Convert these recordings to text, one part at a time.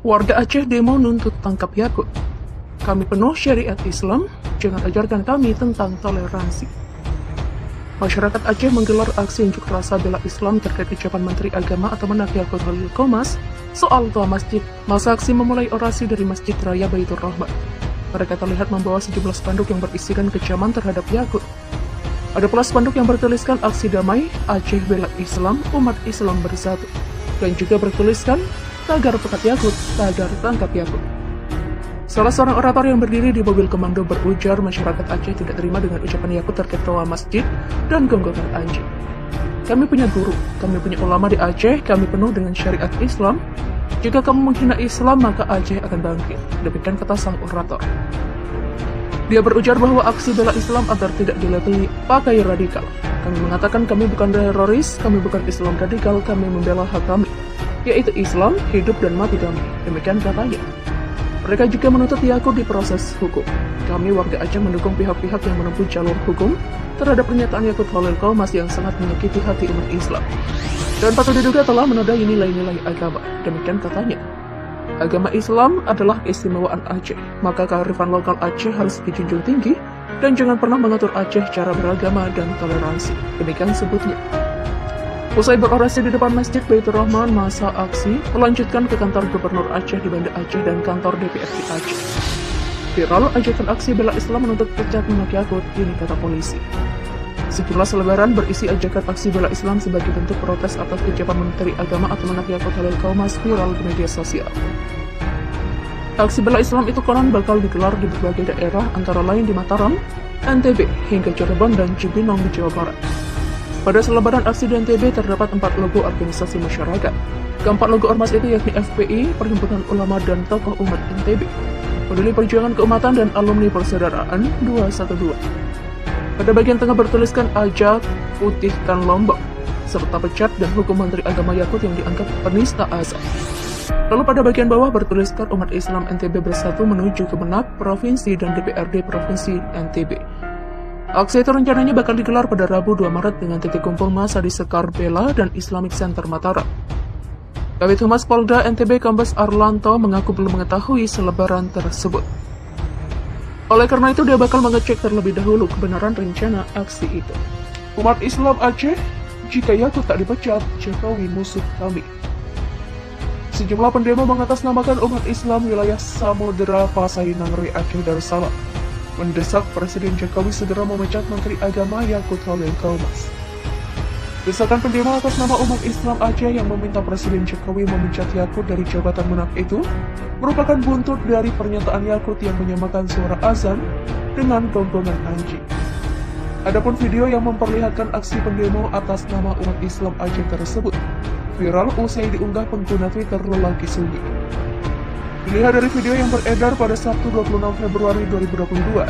Warga Aceh demo nuntut tangkap Yakut. Kami penuh syariat Islam, jangan ajarkan kami tentang toleransi. Masyarakat Aceh menggelar aksi unjuk rasa bela Islam terkait ucapan Menteri Agama atau Menak Yakut Holil Qomas soal tua masjid. Masa aksi memulai orasi dari Masjid Raya Baitur Rahman. Mereka terlihat membawa sejumlah spanduk yang berisikan kecaman terhadap Yakut. Ada pula spanduk yang bertuliskan aksi damai, Aceh bela Islam, umat Islam bersatu. Dan juga bertuliskan, tagar pekat Yakut, tagar tangkap Yakut. Salah seorang orator yang berdiri di mobil komando berujar masyarakat Aceh tidak terima dengan ucapan Yakut terkait toa masjid dan gonggongan anjing. Kami punya guru, kami punya ulama di Aceh, kami penuh dengan syariat Islam. Jika kamu menghina Islam, maka Aceh akan bangkit. Demikian kata sang orator. Dia berujar bahwa aksi bela Islam agar tidak dilabeli pakai radikal. Kami mengatakan kami bukan teroris, kami bukan Islam radikal, kami membela hak kami, yaitu Islam, hidup dan mati kami. Demikian katanya. Mereka juga menuntut Yakut diproses hukum. Kami warga Aceh mendukung pihak-pihak yang menempuh jalur hukum terhadap pernyataan Yakut Holil Qomas yang sangat menyakiti hati umat Islam dan patut diduga telah menodai nilai-nilai agama. Demikian katanya. Agama Islam adalah keistimewaan Aceh, maka kearifan lokal Aceh harus dijunjung tinggi dan jangan pernah mengatur Aceh cara beragama dan toleransi. Demikian sebutnya. Usai berorasi di depan Masjid Baitur Rahman, masa aksi melanjutkan ke kantor Gubernur Aceh di Banda Aceh dan kantor DPRD Aceh. Viral ajakan aksi bela Islam menuntut pecat Menak Yakut, ini kata polisi. Sejumlah selebaran berisi ajakan aksi bela Islam sebagai bentuk protes atas ucapan Menteri Agama atau Menak Yakut Holil Qomas viral di media sosial. Aksi bela Islam itu konon bakal digelar di berbagai daerah antara lain di Mataram, NTB, hingga Cirebon dan Cibinong di Jawa Barat. Pada selebaran aksi di NTB terdapat 4 logo organisasi masyarakat. Keempat logo ormas itu yakni FPI, Perhimpunan Ulama dan Tokoh Umat NTB, Peduli Perjuangan Keumatan dan Alumni Persaudaraan 212. Pada bagian tengah bertuliskan ajak putihkan Lombok, serta pecat dan hukum Menteri Agama Yakut yang dianggap penista azan. Lalu pada bagian bawah bertuliskan umat Islam NTB bersatu menuju ke Menak Provinsi dan DPRD Provinsi NTB. Aksi itu rencananya bakal digelar pada Rabu 2 Maret dengan titik kumpul massa di Sekar Bela dan Islamic Center Mataram. Kabid Humas Polda NTB Kombes Arlanto mengaku belum mengetahui selebaran tersebut. Oleh karena itu dia bakal mengecek terlebih dahulu kebenaran rencana aksi itu. Umat Islam Aceh, jika Yakut tak dipecat, Jokowi musuh kami. Sejumlah pendemo mengatasnamakan umat Islam wilayah Samudera Pasai Nangri Aceh Darussalam mendesak Presiden Jokowi segera memecat Menteri Agama Yakut Holil Qomas. Desakan pendemo atas nama umat Islam Aceh yang meminta Presiden Jokowi memecat Yakut dari jabatan Menak itu merupakan buntut dari pernyataan Yakut yang menyamakan suara azan dengan gonggongan anjing. Adapun video yang memperlihatkan aksi pendemo atas nama umat Islam Aceh tersebut viral usai diunggah pengguna Twitter lelaki Sunyi. Dilihat dari video yang beredar pada Sabtu 26 Februari 2022,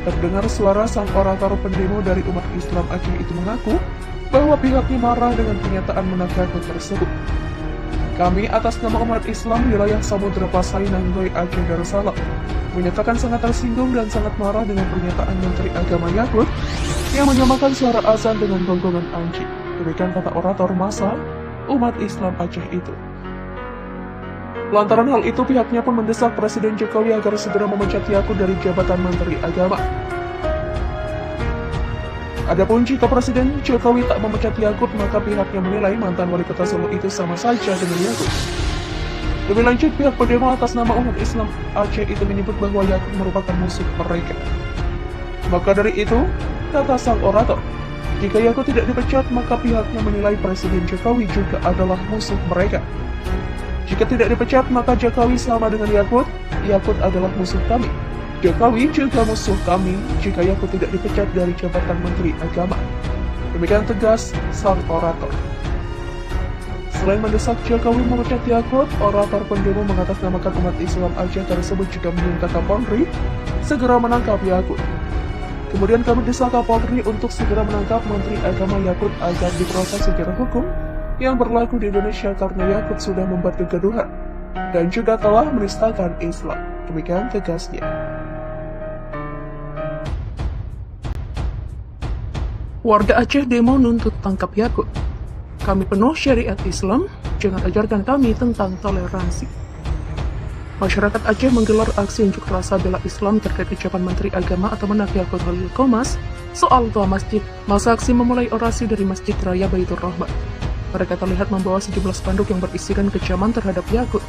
terdengar suara sang orator pendemo dari umat Islam Aceh itu mengaku bahwa pihaknya marah dengan pernyataan Menak Yakut tersebut. Kami atas nama umat Islam wilayah Samudera Pasai Nanggoy Aceh Darussalam menyatakan sangat tersinggung dan sangat marah dengan pernyataan Menteri Agama Yakut yang menyamakan suara azan dengan gonggongan anjing. Demikian kata orator massa umat Islam Aceh itu. Lantaran hal itu, pihaknya pun mendesak Presiden Jokowi agar segera memecat Yakut dari jabatan Menteri Agama. Adapun jika Presiden Jokowi tak memecat Yakut, maka pihaknya menilai mantan wali kota Solo itu sama saja dengan Yakut. Lebih lanjut, pihak pendemo atas nama umat Islam Aceh itu menyebut bahwa Yakut merupakan musuh mereka. Maka dari itu, kata sang orator, jika Yakut tidak dipecat, maka pihaknya menilai Presiden Jokowi juga adalah musuh mereka. Jika tidak dipecat, maka Jokowi sama dengan Yakut. Yakut adalah musuh kami. Jokowi juga musuh kami jika Yakut tidak dipecat dari jabatan Menteri Agama. Demikian tegas sang orator. Selain mendesak Jokowi memecat Yakut, orator pendemo mengatasnamakan umat Islam Aceh tersebut juga meminta Kapolri segera menangkap Yakut. Kemudian kami desak Kapolri untuk segera menangkap Menteri Agama Yakut agar diproses secara hukum yang berlaku di Indonesia karena Yakut sudah membuat kegaduhan dan juga telah menistakan Islam. Demikian tegasnya. Warga Aceh demo nuntut tangkap Yakut. Kami penuh syariat Islam, jangan ajarkan kami tentang toleransi. Masyarakat Aceh menggelar aksi unjuk rasa bela Islam terkait ucapan Menteri Agama atau Menak Yakut Holil Qomas soal tua masjid. Masa aksi memulai orasi dari Masjid Raya Baitur Rahman. Mereka terlihat membawa sejumlah spanduk yang berisikan kecaman terhadap Yakut.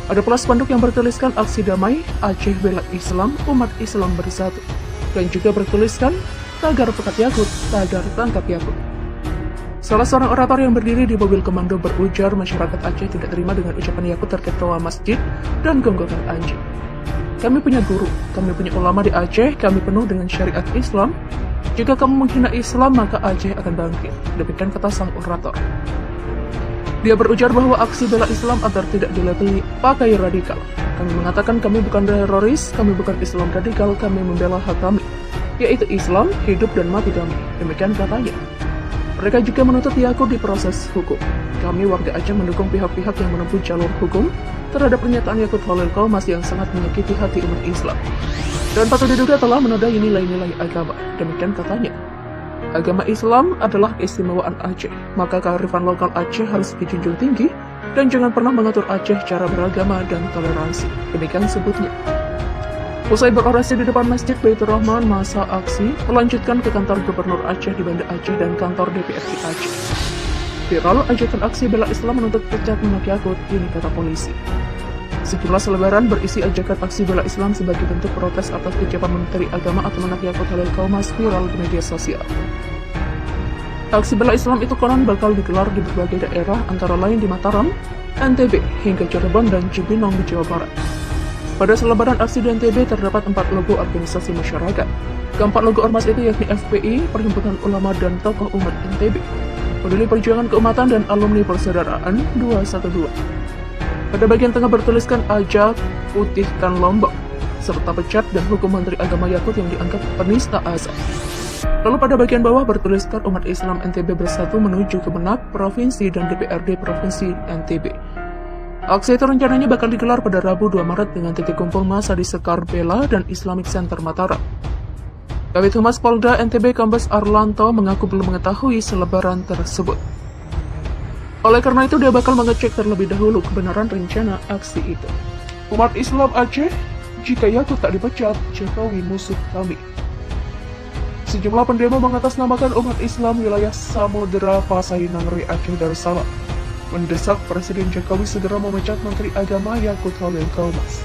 Ada pula spanduk yang bertuliskan aksi damai, Aceh bela Islam, umat Islam bersatu. Dan juga bertuliskan, tagar pekat Yakut, tagar tangkap Yakut. Salah seorang orator yang berdiri di mobil komando berujar masyarakat Aceh tidak terima dengan ucapan Yakut terkait toa masjid dan gonggongan anjing. Kami punya guru, kami punya ulama di Aceh, kami penuh dengan syariat Islam. Jika kamu menghina Islam, maka Aceh akan bangkit. Demikian kata sang orator. Dia berujar bahwa aksi bela Islam agar tidak dilabeli pakai radikal. Kami mengatakan kami bukan teroris, kami bukan Islam radikal, kami membela hak kami, yaitu Islam, hidup dan mati kami. Demikian katanya. Mereka juga menuntut Yakut diproses hukum. Kami warga Aceh mendukung pihak-pihak yang menempuh jalur hukum terhadap pernyataan Yakut Holil Qomas yang sangat menyakiti hati umat Islam. Dan patut diduga telah menodai nilai-nilai agama. Demikian katanya. Agama Islam adalah keistimewaan Aceh, maka kearifan lokal Aceh harus dijunjung tinggi dan jangan pernah mengatur Aceh cara beragama dan toleransi. Demikian sebutnya. Usai berorasi di depan Masjid Baitur Rahman, masa aksi melanjutkan ke kantor Gubernur Aceh di Banda Aceh dan kantor DPRD Aceh. Viral ajakan aksi bela Islam menuntut pecat Menak Yakut, ini kata polisi. Sejumlah selebaran berisi ajakan aksi bela Islam sebagai bentuk protes atas ucapan Menteri Agama atau Menak Yakut Holil Qomas viral di media sosial. Aksi bela Islam itu konon bakal digelar di berbagai daerah antara lain di Mataram, NTB, hingga Cirebon dan Cibinong di Jawa Barat. Pada selebaran aksi di NTB terdapat 4 logo organisasi masyarakat. Keempat logo ormas itu yakni FPI, Perhimpunan Ulama dan Tokoh Umat NTB, Peduli Perjuangan Keumatan dan Alumni Persaudaraan 212. Pada bagian tengah bertuliskan ajak putihkan Lombok, serta pecat dan hukum Menteri Agama Yakut yang dianggap penista azan. Lalu pada bagian bawah bertuliskan umat Islam NTB bersatu menuju ke Menak, Provinsi dan DPRD Provinsi NTB. Aksi itu rencananya bakal digelar pada Rabu 2 Maret dengan titik kumpul massa di Sekar Bela dan Islamic Center Mataram. Kabid Humas Polda NTB Kombes Arlanto mengaku belum mengetahui selebaran tersebut. Oleh karena itu dia bakal mengecek terlebih dahulu kebenaran rencana aksi itu. Umat Islam Aceh, jika Yakut tak dipecat, Jokowi musuh kami. Sejumlah pendemo mengatasnamakan umat Islam wilayah Samudera Pasai Nangri Aceh Darussalam mendesak Presiden Jokowi segera memecat Menteri Agama Yakut Holil Qomas.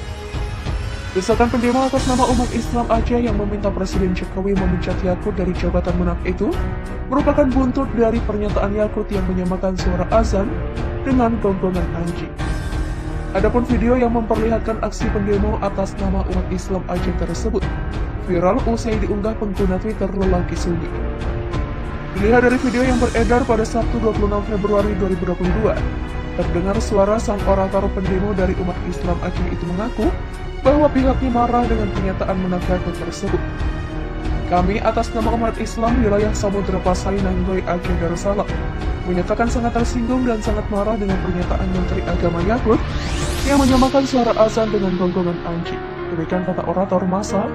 Desakan pendemo atas nama umat Islam Aceh yang meminta Presiden Jokowi memecat Yakut dari jabatan Menak itu merupakan buntut dari pernyataan Yakut yang menyamakan suara azan dengan gonggongan anjing. Adapun video yang memperlihatkan aksi pendemo atas nama umat Islam Aceh tersebut viral usai diunggah pengguna Twitter lelaki Sunyi. Dilihat dari video yang beredar pada Sabtu 26 Februari 2022, terdengar suara sang orator pendemo dari umat Islam Aceh itu mengaku bahwa pihaknya marah dengan pernyataan Menak Yakut tersebut. Kami atas nama umat Islam wilayah Samudera Pasai Nanggoy Aceh Darussalam menyatakan sangat tersinggung dan sangat marah dengan pernyataan Menteri Agama Yakut yang menyamakan suara azan dengan gonggongan anjing. Demikian kata orator massa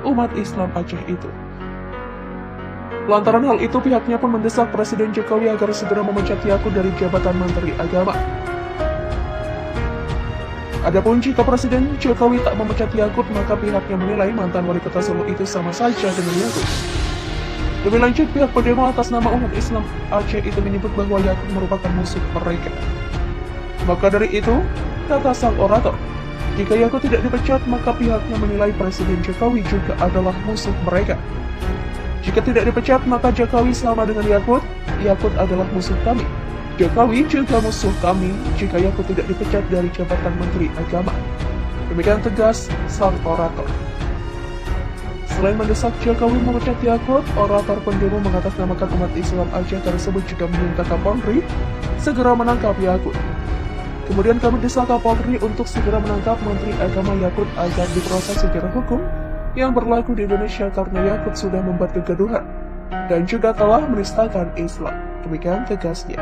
umat Islam Aceh itu. Lantaran hal itu, pihaknya pun mendesak Presiden Jokowi agar segera memecat Yakut dari jabatan Menteri Agama. Adapun jika Presiden Jokowi tak memecat Yakut, maka pihaknya menilai mantan wali kota Solo itu sama saja dengan Yakut. Lebih lanjut, pihak pendemo atas nama umat Islam Aceh itu menyebut bahwa Yakut merupakan musuh mereka. Maka dari itu, kata sang orator, jika Yakut tidak dipecat, maka pihaknya menilai Presiden Jokowi juga adalah musuh mereka. Jika tidak dipecat, maka Jokowi sama dengan Yakut. Yakut adalah musuh kami. Jokowi juga musuh kami jika Yakut tidak dipecat dari jabatan Menteri Agama. Demikian tegas sang orator. Selain mendesak Jokowi memecat Yakut, orator pendemo mengatasnamakan umat Islam Aceh tersebut juga meminta Kapolri segera menangkap Yakut. Kemudian kami desak Kapolri untuk segera menangkap Menteri Agama Yakut agar diproses secara hukum yang berlaku di Indonesia karena Yakut sudah membuat kegaduhan dan juga telah menistakan Islam. Demikian tegasnya.